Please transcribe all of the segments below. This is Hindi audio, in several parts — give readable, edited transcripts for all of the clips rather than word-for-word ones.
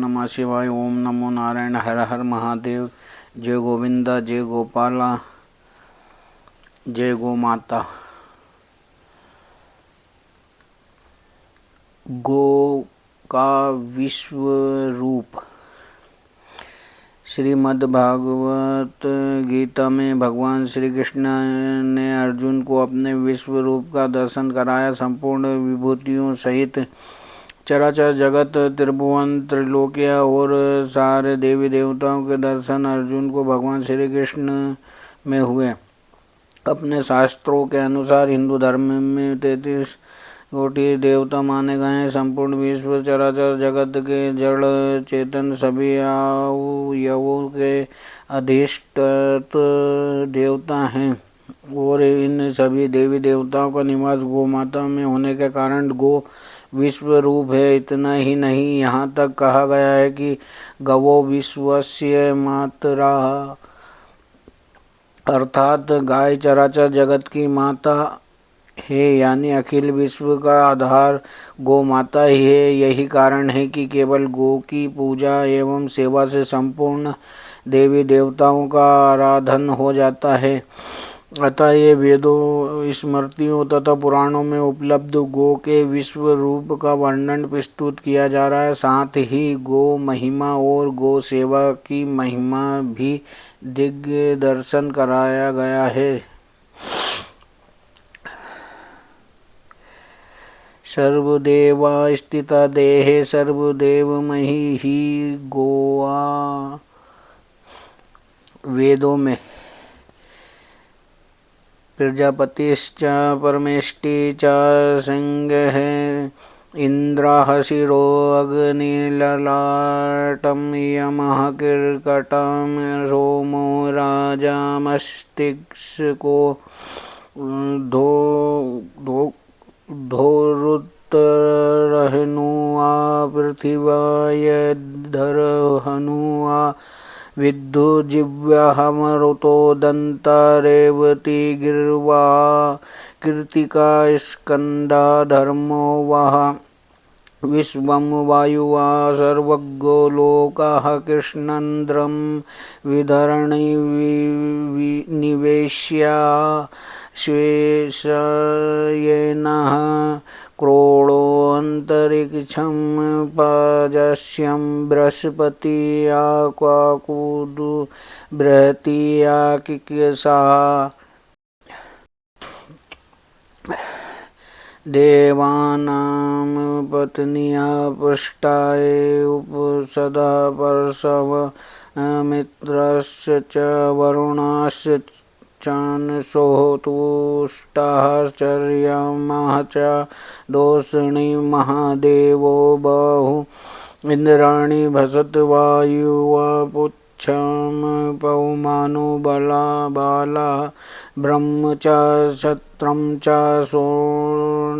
नमः शिवाय। ओम नमो नारायण। हर हर महादेव। जय गोविंदा, जय गोपाला, जय गो माता। गो का विश्व रूप। श्रीमद् भागवत गीता में भगवान श्री कृष्ण ने अर्जुन को अपने विश्व रूप का दर्शन कराया। संपूर्ण विभूतियों सहित चराचर जगत, त्रिभुवन, त्रिलोकिया और सारे देवी देवताओं के दर्शन अर्जुन को भगवान श्री कृष्ण में हुए। अपने शास्त्रों के अनुसार हिंदू धर्म में 33 कोटि देवता माने गए हैं। संपूर्ण विश्व चराचर जगत के जड़ चेतन सभी अवयवों के अधिष्ठात देवता हैं और इन सभी देवी देवताओं का निवास गौ माता में होने के कारण गो विश्व रूप है। इतना ही नहीं, यहाँ तक कहा गया है कि गवो विश्वस्य मातरा, अर्थात गाय चराचर जगत की माता है, यानी अखिल विश्व का आधार गौ माता ही है। यही कारण है कि केवल गौ की पूजा एवं सेवा से संपूर्ण देवी देवताओं का आराधन हो जाता है। अतः ये वेदों, स्मृतियों तथा पुराणों में उपलब्ध गो के विश्व रूप का वर्णन प्रस्तुत किया जा रहा है। साथ ही गो महिमा और गो सेवा की महिमा भी दिव्य दर्शन कराया गया है। सर्वदेवा स्थिता देहे सर्वदेवमयी ही गोआ। वेदों में प्रजापतिश्च परमेष्टि च सिंह इंद्रः शिरो अग्निललाटं यमः कर्कटं सोमो राजा मस्तिष्को धोरुत्तरहनुआ पृथिवायधरहनुआ विद्युजिह्वामरुतो दन्ता रेवती गिर्वा कृतिका स्कंदा धर्मो वः विश्वं वायुवा सर्वज्ञो लोकाः कृष्णन्द्रं विधरणि निवेश्य श्वेशयेनः क्रोडोऽन्तरिक्षं पाजस्यं बृहस्पति आकाकुदु बृहति आकिकसा देवानां पत्न्या पृष्ठाय उपसदा परसव मित्रस्य च वरुणस्य चानसोः तुष्टाः चर्यमाः च दोषिणी महादेवो बहु इंद्राणि भसत वायुवा पुच्छं पौमानो बाला ब्रह्म च क्षत्रं च शोणिबलमुरु।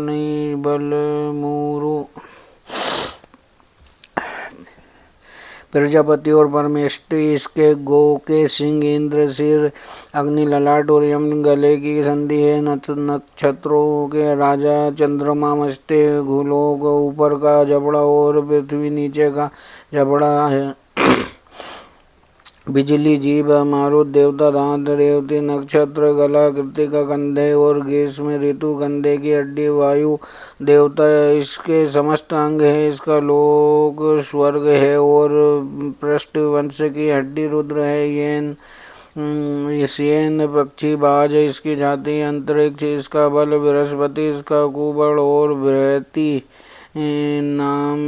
प्रजापति और परमेष्टि इसके गो के सिंह, इंद्र सिर, अग्नि ललाट और यम गले की संधि है। नक्षत्रों के राजा चंद्रमा मस्तक, भूलोक ऊपर का जबड़ा और पृथ्वी नीचे का जबड़ा है। बिजली जीभ, मारुत देवता दांत, रेवती नक्षत्र गला, कृतिका कंधे और ग्रीष्म ऋतु कंधे की हड्डी, वायु देवता इसके समस्त अंग है। इसका लोक स्वर्ग है और पृष्ठ वंश की हड्डी रुद्र है। येन पक्षी बाज इसकी जाति, अंतरिक्ष इसका बल, बृहस्पति इसका कुबड़ और बृहति नाम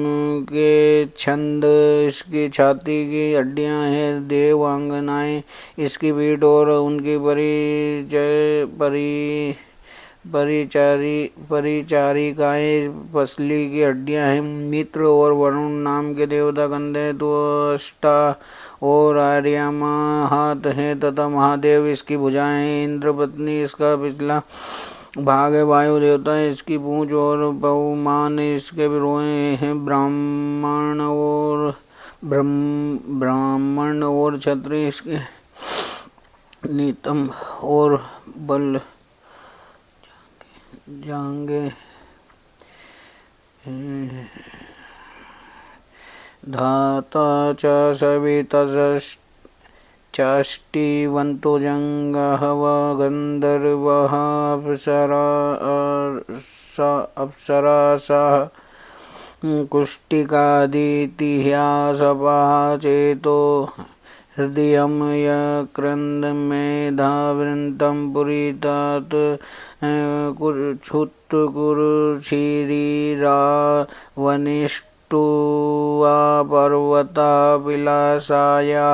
के छंद इसकी छाती की हड्डियां हैं। देवांगनाएं इसकी पीठ और उनकी परिचारिकाएं पसली की हड्डियां हैं। मित्र और वरुण नाम के देवता कंधे, त्वष्टा और आर्यमा हाथ हैं तथा महादेव इसकी भुजाएं हैं। इंद्र पत्नी इसका पिछला भाग है। वायु देवता इसकी पूंछ और बहुमान इसके रोए हैं। ब्राह्मण और क्षत्रिय इसके नितंब और बल जांगे धाता च सवितश्चष्टिवन्तो जङ्गः गन्धर्वः अप्सरासः कुष्टिकादितिहासपाः चेतो हृदयं यक्रन्दमेधावृन्तं पुरीतात् क्षुत्कुरुचिरीरावनिष्टुवा पर्वता विलासाया।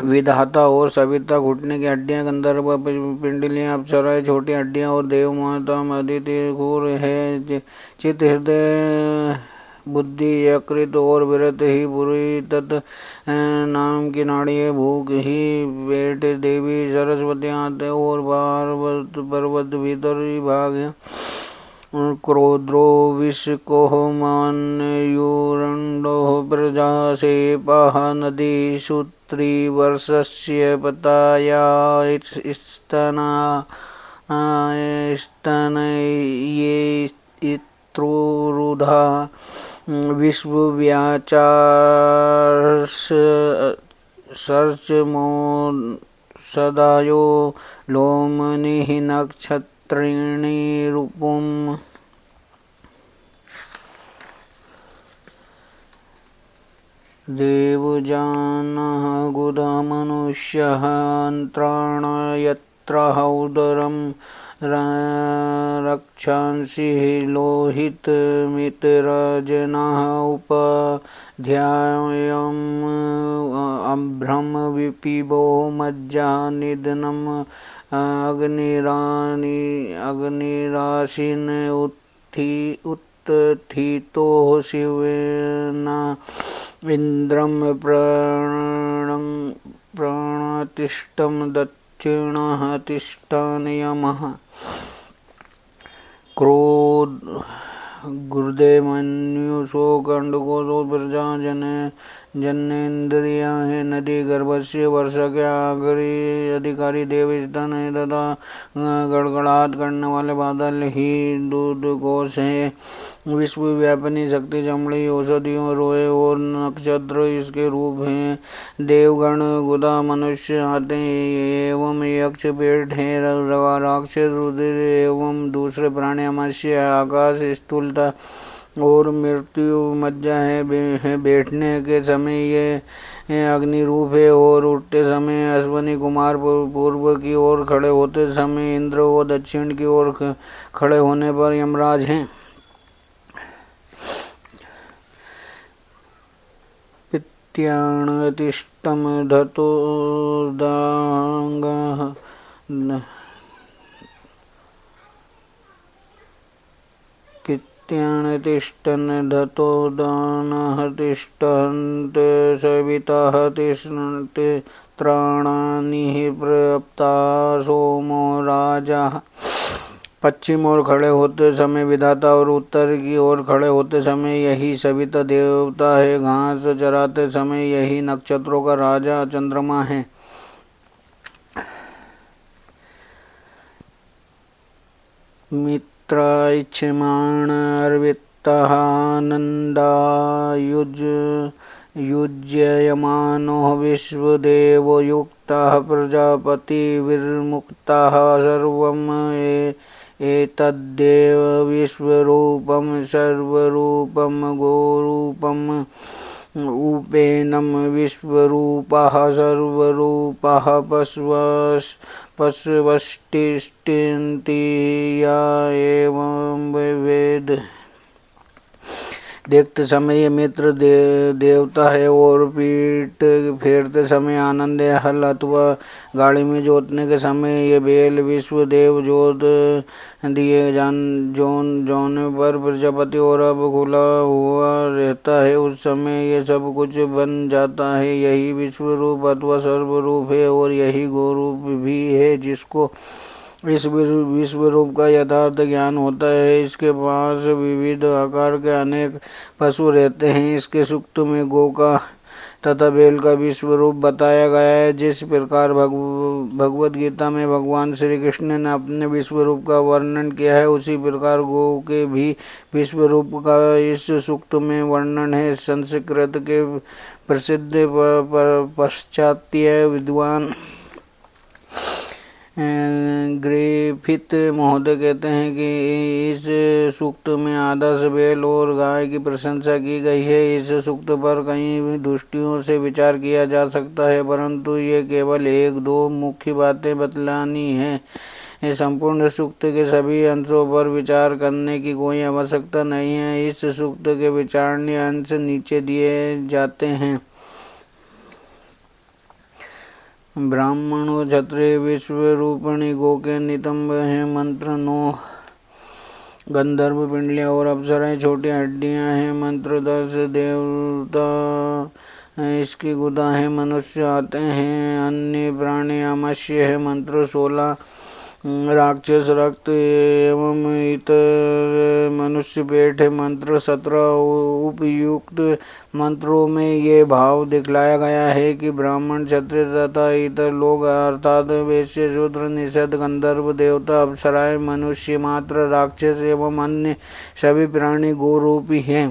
विधाता और सविता घुटने की हड्डियाँ, गंधर्व पिंडलियाँ, अप्सराएँ छोटी हड्डियाँ और देव माता अदिति घूर है। चित्त हृदय बुद्धि यकृत और विरत ही बुरी तत् नाम की नाड़ी है। भूख ही पेट, देवी सरस्वती आते और पर्वत भीतरी भाग है। क्रोध्रो विषको मान्यूरण्डो प्रजा सेपः नदी सूत्री वर्षस्य पताया स्तना स्तनये इत्रुरुधा विश्वव्याचार्षर्चमो सदायो लोमनिः नक्षत्रिणी रूपम्। देवजानः गुदमनुष्यः अन्त्राण यत्र उदरं रक्षांसि लोहितमितरजनः उपध्यायम् अभ्रम विपिबो मज्जा निधनम् अग्निराशिन उत्थितो शिवेन इन्द्रं प्रणतिष्ठं दक्षिणः तिष्ठन् यमः। क्रोध गुर्दे मन्युषो गंडकोशो प्रजा जनेन्द्रिया है। नदी गर्भस्य वर्षा के आखिरी अधिकारी देव स्तन है तथा गड़गड़ाहट करने वाले बादल ही दूध कोश है। विश्वव्यापिनी शक्ति चमड़ी औषधियों रोए और नक्षत्र इसके रूप हैं। देवगण गुदा मनुष्य आते एवं यक्ष पेट है। राक्षस रुधिर एवं दूसरे प्राणी अमर्ष्य आकाश स्थूलता और मृत्यु मज्जा है। बैठने के समय ये अग्नि रूप है और उठते समय अश्वनी कुमार पूर्व की ओर खड़े होते समय इंद्र और दक्षिण की ओर खड़े होने पर यमराज हैं। पित्याणतिष्ठं धतोर्दाङ्गः तिष्ठन् धतोदानः तिष्ठन्त सवितः तिस्त्राणानि प्रप्ता सोमो राजा। पश्चिम ओर खड़े होते समय विधाता और उत्तर की ओर खड़े होते समय यही सविता देवता है। घास चराते समय यही नक्षत्रों का राजा चंद्रमा है। मित्रायच्छमाण अर्वित्तः युज्यमानो विश्वदेवो युक्तः प्रजापतिर्विमुक्तः सर्वम् एतद्देव विश्वरूपं सर्वरूपं गोरूपम् उपेनं विश्वरूपः सर्वरूपः पश्वष्टिष्ठन्ति या एवं वेद। देखते समय ये मित्र देवता है और पीठ फेरते समय आनंद है। हल अथवा गाड़ी में जोतने के समय ये बैल विश्वदेव जोत दिए जोने पर प्रजापति और अब खुला हुआ रहता है। उस समय ये सब कुछ बन जाता है। यही विश्वरूप अथवा सर्वरूप है और यही गोरूप भी है जिसको इस विश्वरूप का यथार्थ ज्ञान होता है। इसके पास विविध आकार के अनेक पशु रहते हैं। इसके सुक्त में गौ का तथा बेल का विश्व रूप बताया गया है। जिस प्रकार भगवद गीता में भगवान श्री कृष्ण ने अपने विश्व रूप का वर्णन किया है, उसी प्रकार गो के भी विश्व रूप का इस सूक्त में वर्णन है। संस्कृत के प्रसिद्ध पाश्चात्य विद्वान ग्रिफिथ महोदय कहते हैं कि इस सूक्त में आदर्श बैल और गाय की प्रशंसा की गई है। इस सूक्त पर कई दृष्टियों से विचार किया जा सकता है, परंतु ये केवल एक दो मुख्य बातें बतलानी है। संपूर्ण सूक्त के सभी अंशों पर विचार करने की कोई आवश्यकता नहीं है। इस सूक्त के विचारणीय अंश नीचे दिए जाते हैं। ब्राह्मणों क्षत्रिय विश्व रूपणी गो के नितंब हैं मंत्र 9। गंधर्व पिंडलियाँ और अप्सराएं छोटी हड्डियाँ हैं मंत्र 10। देवता इसकी गुदा है मनुष्य आते हैं। अन्य प्राणी अमस्य है मंत्र 16। राक्षस रक्त एवं इतर मनुष्य पेट है मंत्र 17। उपयुक्त मंत्रों में ये भाव दिखलाया गया है कि ब्राह्मण क्षत्रिय तथा इतर लोग अर्थात वैश्य शूद्र निषद गंधर्व देवता अप्सराएं मनुष्य मात्र राक्षस एवं अन्य सभी प्राणी गोरूपी हैं।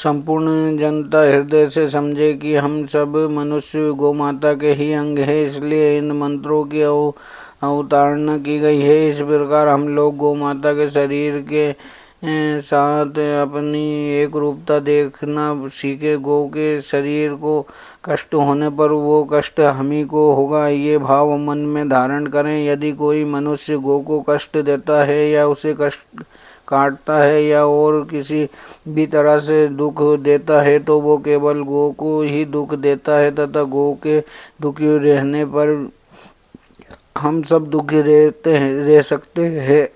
संपूर्ण जनता हृदय से समझे कि हम सब मनुष्य गोमाता के ही अंग है, इसलिए इन मंत्रों की अवतारणा की गई है। इस प्रकार हम लोग गोमाता के शरीर के साथ अपनी एक रूपता देखना सीखे। गो के शरीर को कष्ट होने पर वो कष्ट हमी को होगा, ये भाव मन में धारण करें। यदि कोई मनुष्य गो को कष्ट देता है या उसे कष्ट काटता है या और किसी भी तरह से दुख देता है तो वो केवल गो को ही दुख देता है तथा गो के दुखी रहने पर हम सब दुखी रह सकते हैं।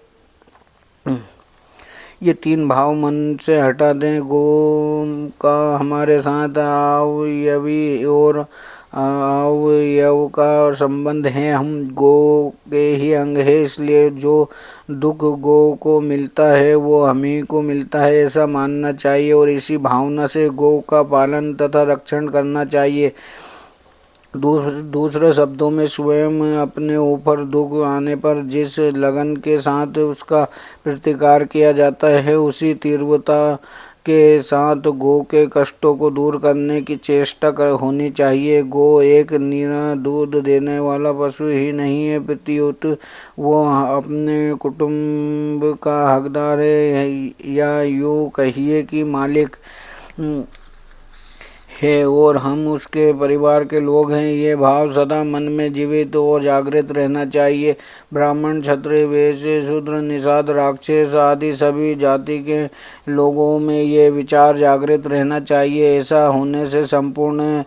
ये तीन भाव मन से हटा दें। गो का हमारे साथ अवयवी और अवयव का संबंध है। हम गो के ही अंग है, इसलिए जो दुख गो को मिलता है वो हमी को मिलता है, ऐसा मानना चाहिए और इसी भावना से गो का पालन तथा रक्षण करना चाहिए। दूसरे शब्दों में स्वयं अपने ऊपर दुख आने पर जिस लगन के साथ उसका प्रतिकार किया जाता है, उसी तीव्रता के साथ गो के कष्टों को दूर करने की चेष्टा होनी चाहिए। गो एक निरा दूध देने वाला पशु ही नहीं है, प्रत्युत वो अपने कुटुंब का हकदार है, या यूँ कहिए कि मालिक है और हम उसके परिवार के लोग हैं। ये भाव सदा मन में जीवित और जागृत रहना चाहिए। ब्राह्मण क्षत्रिय वैश्य शूद्र निषाद राक्षस आदि सभी जाति के लोगों में ये विचार जागृत रहना चाहिए। ऐसा होने से संपूर्ण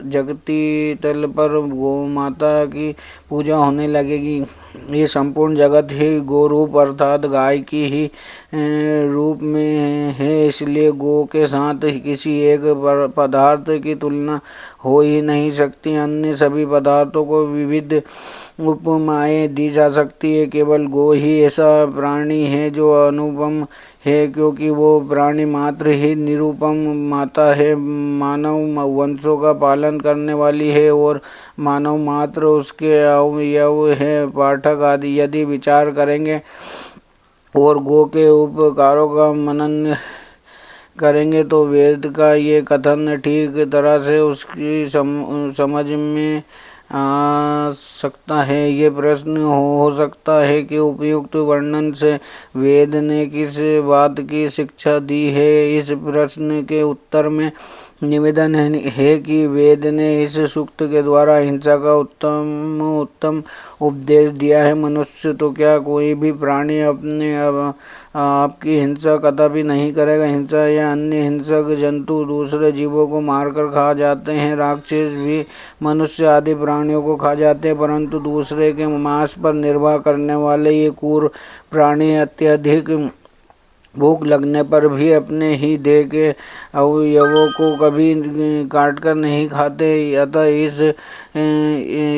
जगती तल पर गौ माता की पूजा होने लगेगी। ये संपूर्ण जगत ही गोरूप अर्थात गाय की ही रूप में है, इसलिए गो के साथ किसी एक पदार्थ की तुलना हो ही नहीं सकती। अन्य सभी पदार्थों को विविध उपमाएं दी जा सकती है, केवल गो ही ऐसा प्राणी है जो अनुपम है, क्योंकि वो प्राणी मात्र ही निरुपम माता है, मानव वंशों का पालन करने वाली है और मानव मात्र उसके अवयव है। पाठक आदि यदि विचार करेंगे और गो के उपकारों का मनन करेंगे तो वेद का ये कथन ठीक तरह से उसकी समझ में आ सकता है। ये प्रश्न हो सकता है कि उपयुक्त वर्णन से वेद ने किस बात की शिक्षा दी है। इस प्रश्न के उत्तर में निवेदन है कि वेद ने इस सूक्त के द्वारा हिंसा का उत्तम उपदेश दिया है। मनुष्य तो क्या कोई भी प्राणी अपने आपकी हिंसा कदापि नहीं करेगा। हिंसा या अन्य हिंसक जंतु दूसरे जीवों को मारकर खा जाते हैं। राक्षस भी मनुष्य आदि प्राणियों को खा जाते हैं, परंतु दूसरे के मांस पर निर्वाह करने वाले ये क्रूर प्राणी अत्यधिक भूख लगने पर भी अपने ही देह के अवयवों को कभी काट कर नहीं खाते। अतः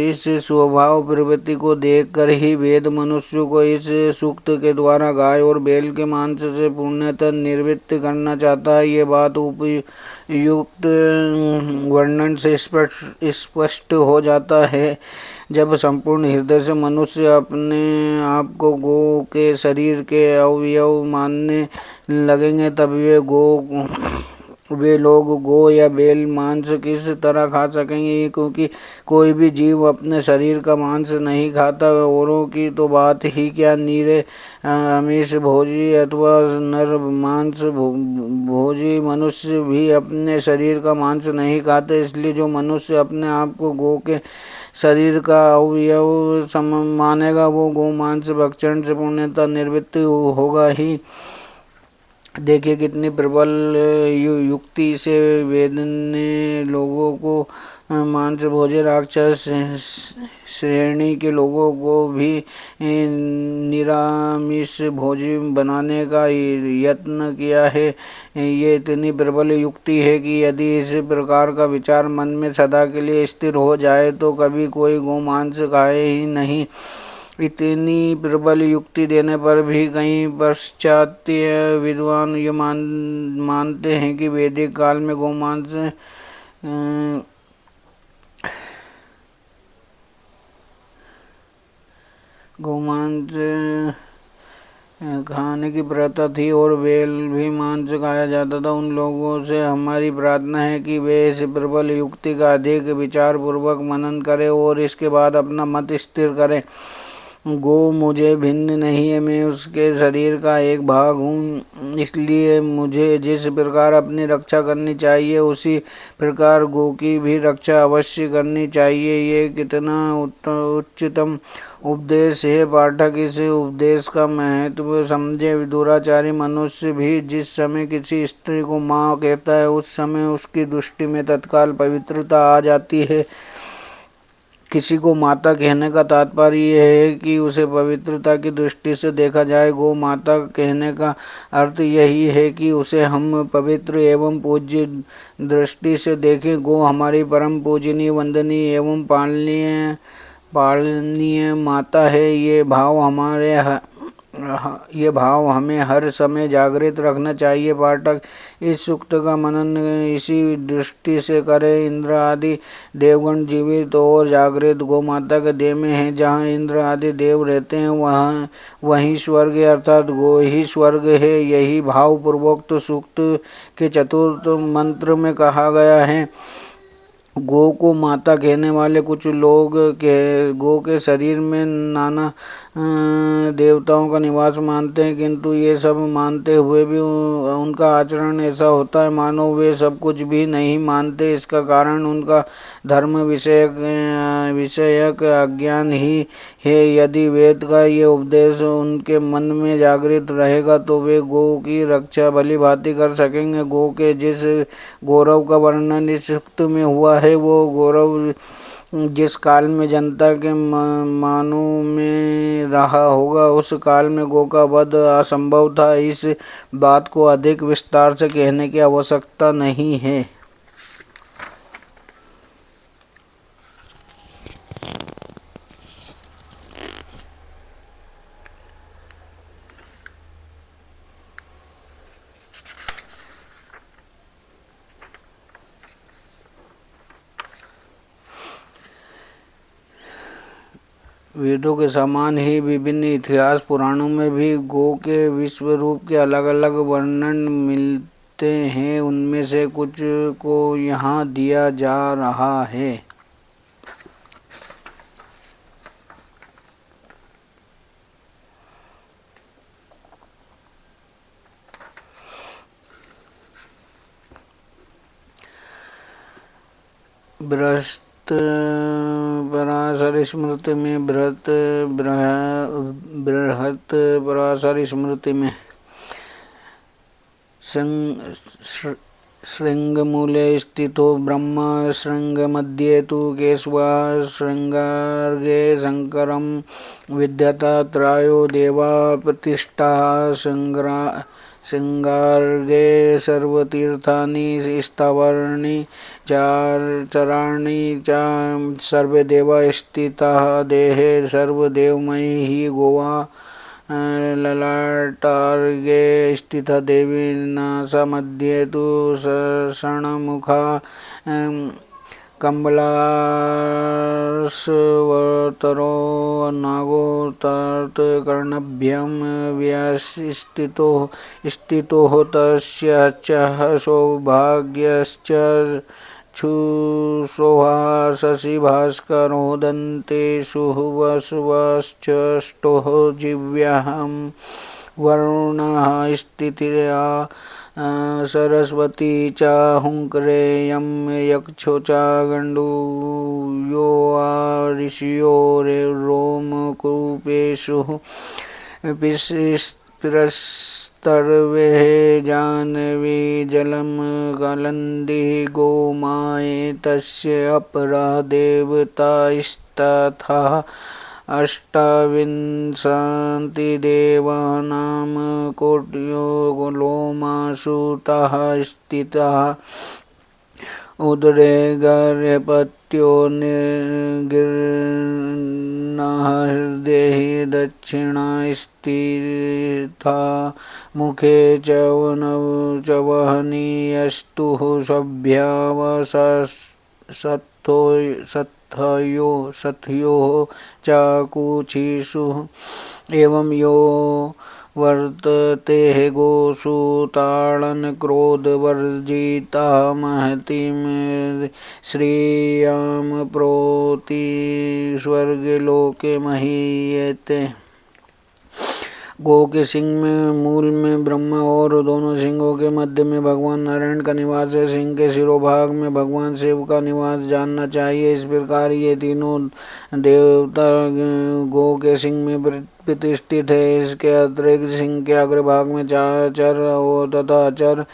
इस स्वभाव प्रवृत्ति को देखकर ही वेद मनुष्य को इस सूक्त के द्वारा गाय और बैल के मांस से पूर्णतः निवृत्त करना चाहता है। ये बात उपयुक्त वर्णन से स्पष्ट हो जाता है। जब संपूर्ण हृदय से मनुष्य अपने आप को गो के शरीर के अवयव मानने लगेंगे, तब वे लोग गो या बैल मांस किस तरह खा सकेंगे, क्योंकि कोई भी जीव अपने शरीर का मांस नहीं खाता। औरों की तो बात ही क्या, नीरे आमिष भोजी अथवा नर मांस भोजी मनुष्य भी अपने शरीर का मांस नहीं खाते। इसलिए जो मनुष्य अपने आप को गो के शरीर का अवयव मानेगा, वो गोमांस भक्षण से पूर्णतः निवृत्त होगा ही। देखिए कितनी प्रबल युक्ति से वेद ने लोगों को मांस भोजन राक्षस श्रेणी के लोगों को भी निरामिष भोजी बनाने का यत्न किया है। ये इतनी प्रबल युक्ति है कि यदि इस प्रकार का विचार मन में सदा के लिए स्थिर हो जाए तो कभी कोई गोमांस खाए ही नहीं। इतनी प्रबल युक्ति देने पर भी कई पाश्चात्य विद्वान ये मानते हैं कि वैदिक काल में गोमांस खाने की प्रथा थी और बैल भी मांस खाया जाता था। उन लोगों से हमारी प्रार्थना है कि वे इस प्रबल युक्ति का अधिक विचार पूर्वक मनन करें और इसके बाद अपना मत स्थिर करें। गो मुझे भिन्न नहीं है, मैं उसके शरीर का एक भाग हूँ, इसलिए मुझे जिस प्रकार अपनी रक्षा करनी चाहिए उसी प्रकार गो की भी रक्षा अवश्य करनी चाहिए। ये कितना उच्चतम उपदेश है। पाठक इस उपदेश का महत्व समझे। दुराचारी मनुष्य भी जिस समय किसी स्त्री को माँ कहता है, उस समय उसकी दृष्टि में तत्काल पवित्रता आ जाती है। किसी को माता कहने का तात्पर्य यह है कि उसे पवित्रता की दृष्टि से देखा जाए। गो माता कहने का अर्थ यही है कि उसे हम पवित्र एवं पूज्य दृष्टि से देखें। गो हमारी परम पूजनीय, वंदनीय एवं पालनीय माता है। ये भाव हमें हर समय जागृत रखना चाहिए। पाठक इस सूक्त का मनन इसी दृष्टि से करे। इंद्र आदि देवगण जीवित और जागृत गो माता के देह में हैं। जहाँ इंद्र आदि देव रहते हैं वहीं स्वर्ग अर्थात गो ही स्वर्ग है। यही भाव पूर्वोक्त सूक्त के चतुर्थ मंत्र में कहा गया है। गो को माता कहने वाले कुछ लोग गो के शरीर में नाना देवताओं का निवास मानते हैं, किंतु ये सब मानते हुए भी उनका आचरण ऐसा होता है मानो वे सब कुछ भी नहीं मानते। इसका कारण उनका धर्म विषयक अज्ञान ही है। यदि वेद का ये उपदेश उनके मन में जागृत रहेगा तो वे गो की रक्षा भली भांति कर सकेंगे। गो के जिस गौरव का वर्णन इस सूक्त में हुआ है, वो गौरव जिस काल में जनता के मानों में रहा होगा, उस काल में गो का वध असंभव था। इस बात को अधिक विस्तार से कहने की आवश्यकता नहीं है। वेदों के समान ही विभिन्न इतिहास पुराणों में भी गो के विश्व रूप के अलग अलग वर्णन मिलते हैं। उनमें से कुछ को यहाँ दिया जा रहा है। पराशर स्मृति में बृहत पराशर स्मृति में शृङ्गमूले स्थितो ब्रह्म, शृङ्गमध्ये तु केशवः, शृङ्गार्गे शङ्करं विद्यता त्रयो देवा प्रतिष्ठाः। शृङ्गार्गे सर्वतीर्थानि स्थावराणि चराणि च सर्वे देवा स्थिताः। देहे सर्वदेवमयी हि गोवा, ललाटार्गे स्थिता देवी, नासामध्ये तु षण्मुखा, कमलास्वतरो नागो तत्कर्णभ्यां स्थितो तस्य च सौभाग्यश्च क्षुशोभा शशिभास्करोदन्तेषु वसवश्चष्टो जिह्व्यां वरुणः स्थितिया सरस्वती च हुंकरेयं यक्षो च गण्डूयो ऋषियो रोमकूपेषु पिरस्तर्वे जाह्नवी जलं कलन्दी गोमायेतस्य अपरा देवतास्तथा अष्टाविंशतिदेवानां कोट्यो लोमासुताः स्थिताः। उदरे गर्भपत्यो निर्गीर्णाः, हृदये दक्षिणा स्थिता, मुखे चवहनीयस्तु सथ्यो च कुक्षिषु। एवं यो वर्तते गोषु ताडनक्रोधवर्जिता, महतीं श्रियं प्रोति स्वर्गलोके महीयते। गो के सिंह में मूल में ब्रह्मा और दोनों सिंहों के मध्य में भगवान नारायण का निवास है। सिंह के शिरोभाग में भगवान शिव का निवास जानना चाहिए। इस प्रकार ये तीनों देवता गो के सिंह में प्रतिष्ठित है। इसके अतिरिक्त सिंह के अग्रभाग में चर तथा अचर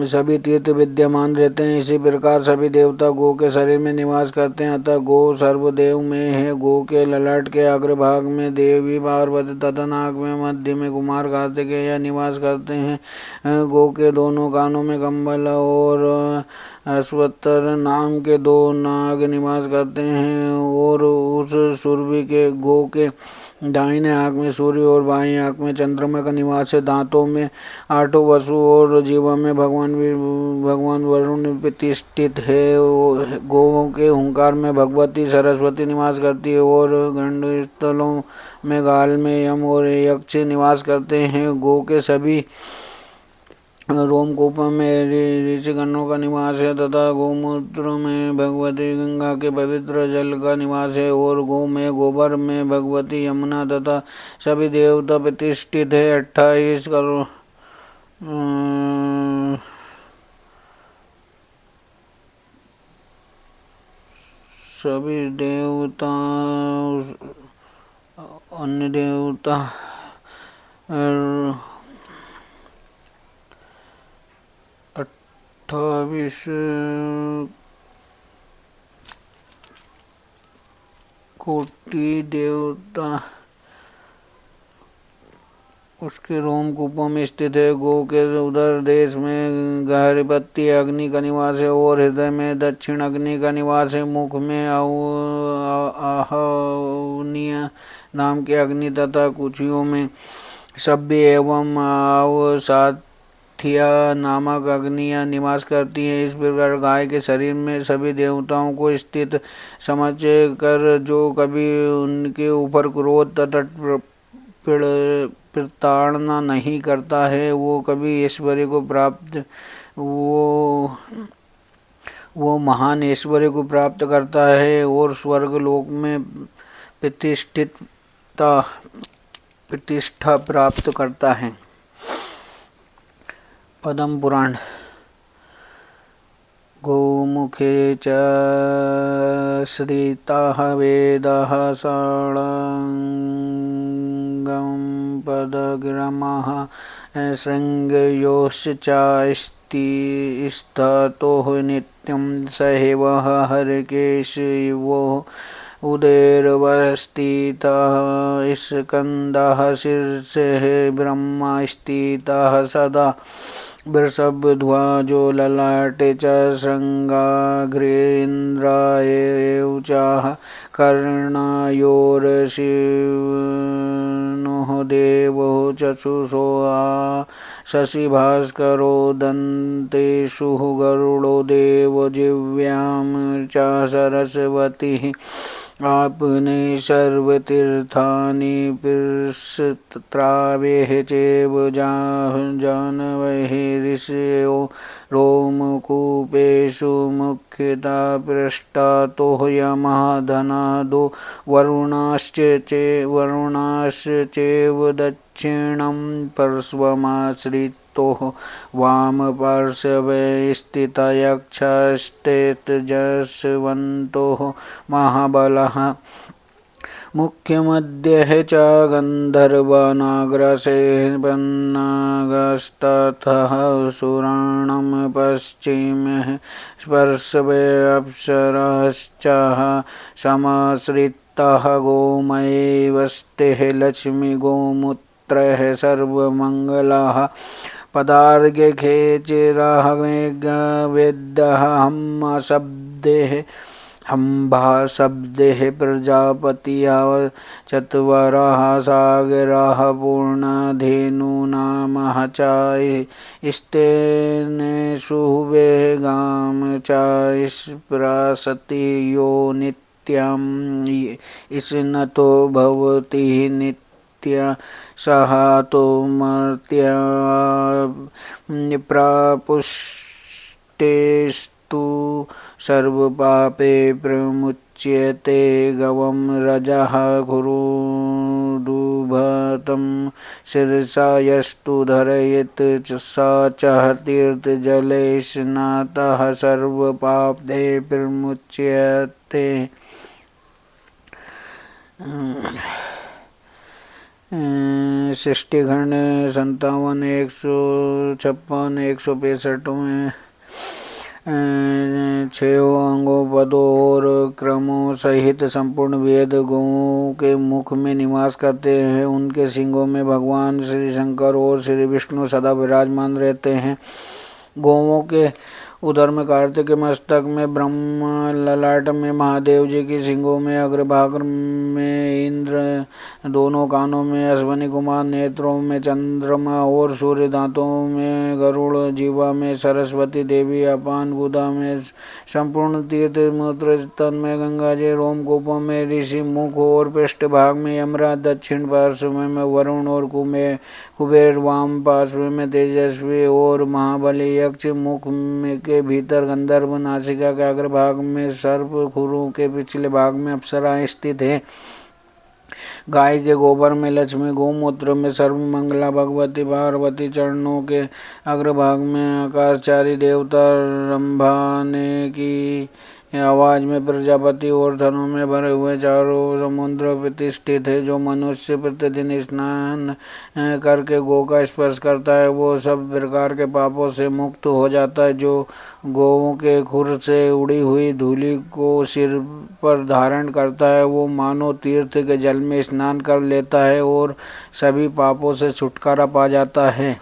सभी तीर्थ विद्यमान रहते हैं। इसी प्रकार सभी देवता गो के शरीर में निवास करते हैं। अतः गो सर्वदेव में है। गो के ललाट के अग्रभाग में देवी पार्वती तथा नाक में मध्य में कुमार कार्तिकेय निवास करते हैं। गो के दोनों कानों में कम्बल और अश्वत्थर नाम के दो नाग निवास करते हैं। और उस सुरभि के गो के दाहिने आँख में सूर्य और बाईं आँख में चंद्रमा का निवास है। दांतों में आठों वसु और जीवा में भगवान वरुण प्रतिष्ठित है। गोवों के हुंकार में भगवती सरस्वती निवास करती है और गंडस्थलों में गाल में यम और यक्ष निवास करते हैं। गो के सभी रोमकूप में ऋषिगणों का निवास है तथा गोमूत्र में भगवती गंगा के पवित्र जल का निवास है। और गो में गोबर में भगवती यमुना तथा सभी देवता प्रतिष्ठित है। 28 करोड़ सभी देवता अन्य देवता 28 कोटि देवता उसके रोमकूपों में स्थित है। गो के उदर देश में गहरीपति अग्नि का निवास है और हृदय में दक्षिण अग्नि का निवास है। मुख में आहवनीय नाम के अग्नि तथा कुक्षियों में सभ्य एवं अवसाथिया नामक अग्नियाँ निवास करती हैं। इस प्रकार गाय के शरीर में सभी देवताओं को स्थित समझ कर जो कभी उनके ऊपर क्रोध तथा प्रताड़ना नहीं करता है वो कभी ऐश्वर्य को प्राप्त वो महान ऐश्वर्य को प्राप्त करता है और स्वर्ग लोक में प्रतिष्ठा प्राप्त करता है। पद्म पुराण। गोमुखे च श्रिताः वेदाः षडङ्गं पदग्रामः शृङ्गयोश्चास्तिस्थतो नित्यं सहैवः हरकेशवो उदरवस्थितः स्कन्दः शीर्षे ब्रह्मा स्थितः सदा वृषभध्वजो ललाटे च शृङ्गाग्रेन्द्रायौ च कर्णायोरशिवनुः देवो चक्षुषो शशिभास्करो दन्तेषु गरुडो देवो जिह्वां च सरस्वती आपने सर्वतीर्थानि पृष्ठत्रावेः चैव जानवैः ऋषयो रोमकूपेषु मुख्यता पृष्ठातो यमः धनादो वरुणाश्चैव दक्षिणं पार्श्वमाश्रितो वामपार्श्वे स्थिता यक्षास्तेजस्वन्तो महाबलः मुख्यमध्ये च गन्धर्वनागरसेवन्नागस्ततः सुराणं पश्चिमे पार्श्वे अप्सराश्च समाश्रिताः गोमयैवस्ते लक्ष्मीगोमूत्रैः सर्वमङ्गलाः पदार्घ्ये चिराः वेद्यः हम्भा शब्देः प्रजापतिः चत्वरः सागरः पूर्णधेनूनामः च स्तेनेषु वेगां च स्पृशति यो नित्यं स्नतो भवति सह तो मर्त्या प्रापुष्टेस्तु सर्वपापे प्रमुच्यते गवं रजः कुरुदुभतं शिरसा यस्तु धरयेत् स च तीर्थजले स्नातः सर्वपापे प्रमुच्यते। सृष्टिखंड 57, 156, 165 में 6 अंगों, पदों और क्रमों सहित संपूर्ण वेद गौओं के मुख में निवास करते हैं। उनके सींगों में भगवान श्री शंकर और श्री विष्णु सदा विराजमान रहते हैं। गौओं के उदर में कार्तिक के मस्तक में ब्रह्मा, ललाट में महादेव जी की सींगों में अग्रभाग में इंद्र, दोनों कानों में अश्वनी कुमार, नेत्रों में चंद्रमा और सूर्य, दांतों में गरुड़, जीवा में सरस्वती देवी, अपान गुदा में संपूर्ण तीर्थ, मूत्र स्तन में गंगा जी, रोमकूपों में ऋषि, मुख और पृष्ठ भाग में यमराज, दक्षिण पार्श्व में वरुण और कुबेर, वाम पार्श्व में तेजस्वी और महाबली यक्ष, मुख में के भीतर गंधर्व, नासिका के अग्रभाग में सर्प, खुरों के पिछले भाग में अप्सराएं स्थित है। गाय के गोबर में लक्ष्मी, गोमूत्र में सर्वमंगला भगवती पार्वती, चरणों के अग्रभाग में आकारचारी देवता, रंभाने की आवाज में प्रजापति और धनों में भरे हुए चारों समुद्र प्रतिष्ठित है। जो मनुष्य प्रतिदिन स्नान करके गौ का स्पर्श करता है वो सब प्रकार के पापों से मुक्त हो जाता है। जो गौओं के खुर से उड़ी हुई धूलि को सिर पर धारण करता है वो मानो तीर्थ के जल में स्नान कर लेता है और सभी पापों से छुटकारा पा जाता है।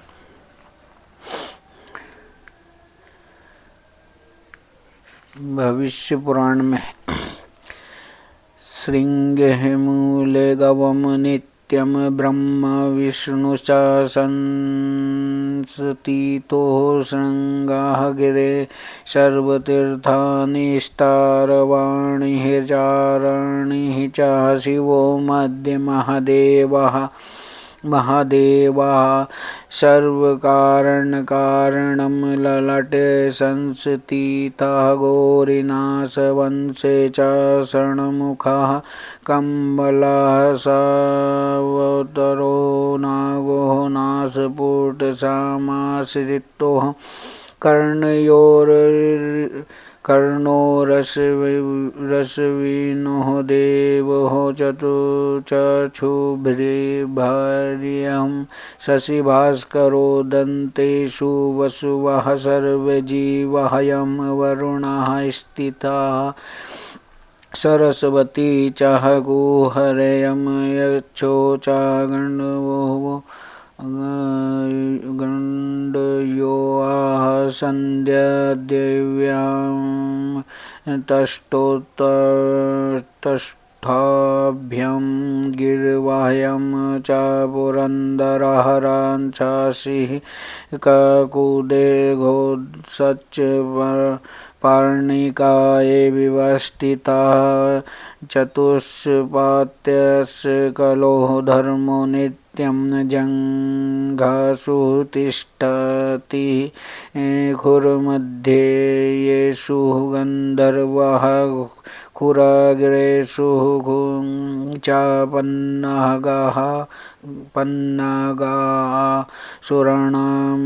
भविष्य पुराण में श्रृंगे मूले गवम नित्यम ब्रह्म विष्णुश्च संस्थितो श्रृंगाः गिरे सर्वतीर्थानि स्तारवाणिः चारणिः च शिवो मध्ये महादेवः सर्वकारणकारणं ललाटे संस्थितः गौरीनाशवंशे च षण्मुखः कम्बलः सावतरो नागो नासपुटसमाश्रितो कर्णो रसविनो देवो चक्षुर्भार्यं शशिभास्करो दन्तेषु वसुवः सर्वजीवहयं वरुणः स्थितः सरस्वती च गुहरयं यक्षो च गण्डयो सन्ध्यादेव्यां तष्ठाभ्यं गिर्वाह्यं च पुरन्दरहरां चासिः ककुदे घोषच्च पर्णिकाये विवस्थिता चतुष्पात्यस्य कलो धर्मो नित्यं जङ्घासु तिष्ठति खुरमध्ये येषु गन्धर्वः खुराग्रेषु च पन्नागाः सुराणां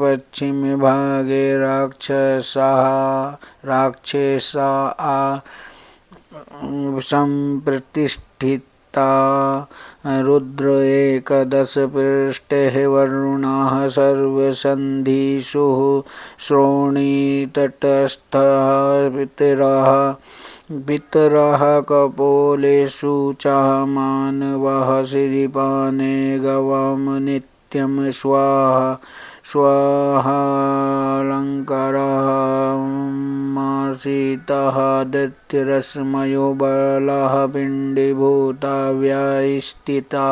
पश्चिमे भागे राक्षसाः सम्प्रतिष्ठिता रुद्र एकदश पृष्ठे वरुणः सर्वसन्धिषु श्रोणीतटस्थः पितरः कपोलेषु च मानवः सिरिपाने गवां नित्यं स्वाहालङ्कारः मार्षितः दैत्यरश्मयो बलः पिण्डीभूता व्यस्थितः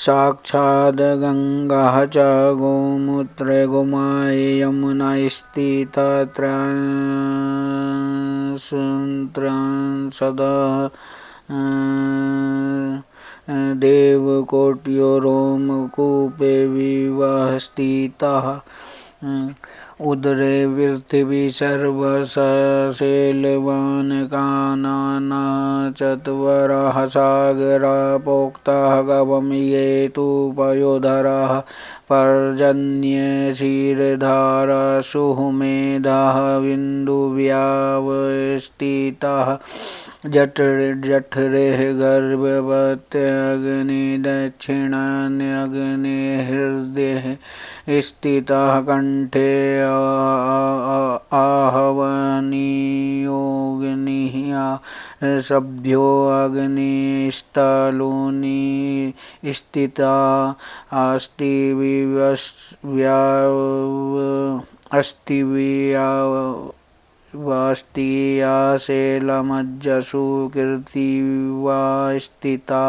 साक्षात् गंगा च गोमूत्रे गोमायि यमुना स्थिता सदा देवकोट्यो रोमकूपे विवस्थितः उदरे पृथिवी सर्वशैलवान् काननः चत्वरः सागरः प्रोक्तः गवं ये तु पयोधरः पर्जन्ये क्षीरधारा सुमेधः बिन्दुव्यवस्थितः जठरे गर्भवत्यग्नि दक्षिणाग्ने हृदये स्थितः कंठे आहवनीयोऽग्निः सभ्यो अग्निस्थलोनि स्थिता अस्तिव्याशैलमज्जसु कीर्तिवा स्थिता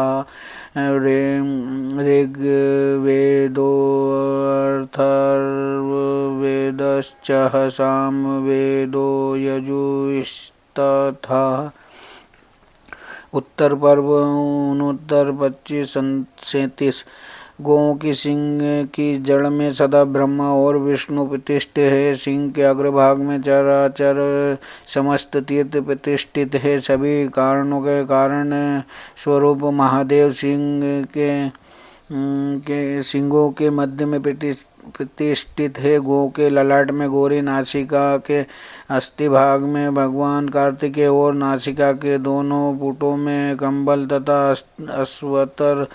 ऋग्वेदोऽर्थर्ववेदश्च सामवेदो यजुस्तथा उत्तर पर्व 69-37 गौओं की सिंह की जड़ में सदा ब्रह्मा और विष्णु प्रतिष्ठित है। सिंह के अग्रभाग में चराचर समस्त तीर्थ प्रतिष्ठित है। सभी कारणों के कारण स्वरूप महादेव सिंह के सिंहों के मध्य में प्रतिष्ठित है। गौ के ललाट में गौरी, नासिका के अस्थि भाग में भगवान कार्तिकेय और नासिका के दोनों पुटों में कंबल तथा अश्वतर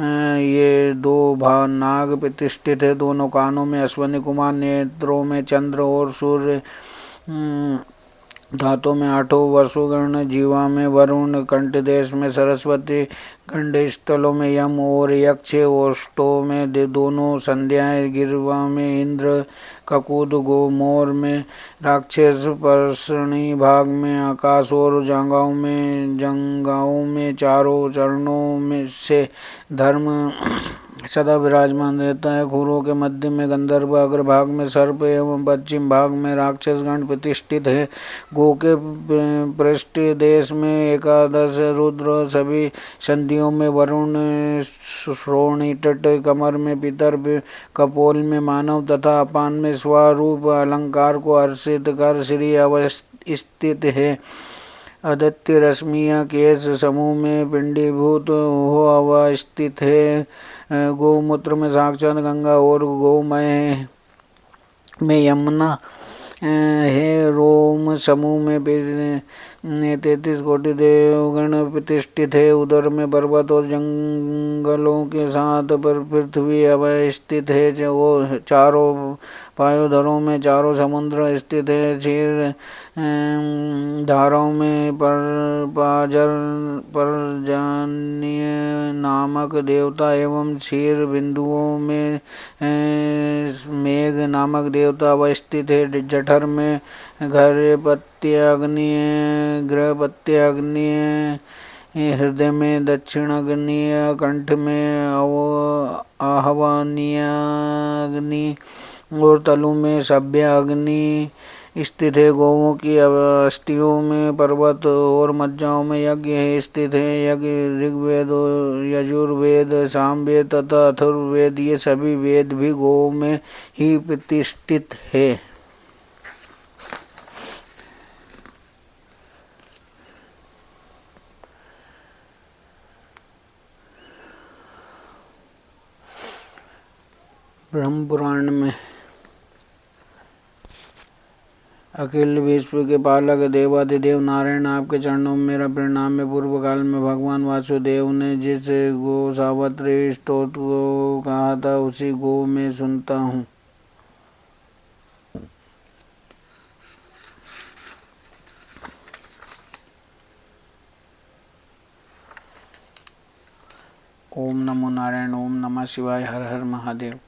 ये दो नाग प्रतिष्ठित है। दोनों कानों में अश्वनी कुमार, नेत्रों में चंद्र और सूर्य, धातों में आठों वसुगण, जीवा में वरुण, कंठ देश में सरस्वती, खंड स्थलों में यम और यक्ष, ओष्ठों में दोनों संध्याएं, गिरवा में इंद्र, ककुद, गोमोर में राक्षस, पर्षणी भाग में आकाश और जंगाओं में चारों चरणों में से धर्म सदा विराजमान रहता है। खुरों के मध्य में गंधर्व, अग्रभाग में सर्प एवं पश्चिम भाग में राक्षस गण प्रतिष्ठित है। गो के पृष्ठ देश में एकादश रुद्र, सभी संधियों में वरुण, श्रोणी तट, कमर में पितर, कपोल में मानव तथा अपान में स्वरूप अलंकार को हर्षित कर श्री अवस्थित है। आदित्य रश्मियाँ केश समूह में पिंडीभूत हो अवस्थित है। गौमूत्र में साक्षात गंगा और गौमय में यमुना हे रोम समूह में 33 कोटि देवगण प्रतिष्ठित है। उधर में पर्वत और जंगलों के साथ पर पृथ्वी अवस्थित है। वो चारों पायोधरों में चारों समुद्र स्थित है। क्षीर धाराओं में पर्जन्य नामक देवता एवं क्षीर बिंदुओं में मेघ नामक देवता अवस्थित है। जठर में घृपत्य अग्नि, हृदय में दक्षिणाग्नि, कंठ में आहवनीय अग्नि और तलु में सभ्य अग्नि स्थित है। गौओं की अस्थियों में पर्वत और मज्जाओं में यज्ञ स्थित है। यज्ञ ऋग्वेद, यजुर्वेद, सामवेद तथा अथर्ववेद ये सभी वेद भी गौ में ही प्रतिष्ठित है। ब्रह्म पुराण में अखिल विश्व के पालक देवाधिदेव नारायण आपके चरणों में मेरा प्रणाम है। पूर्व काल में भगवान वासुदेव ने जिस गो सावित्री स्तोत्र को कहा था उसी गो में सुनता हूँ। ओम नमो नारायण, ओम नमः शिवाय, हर हर महादेव।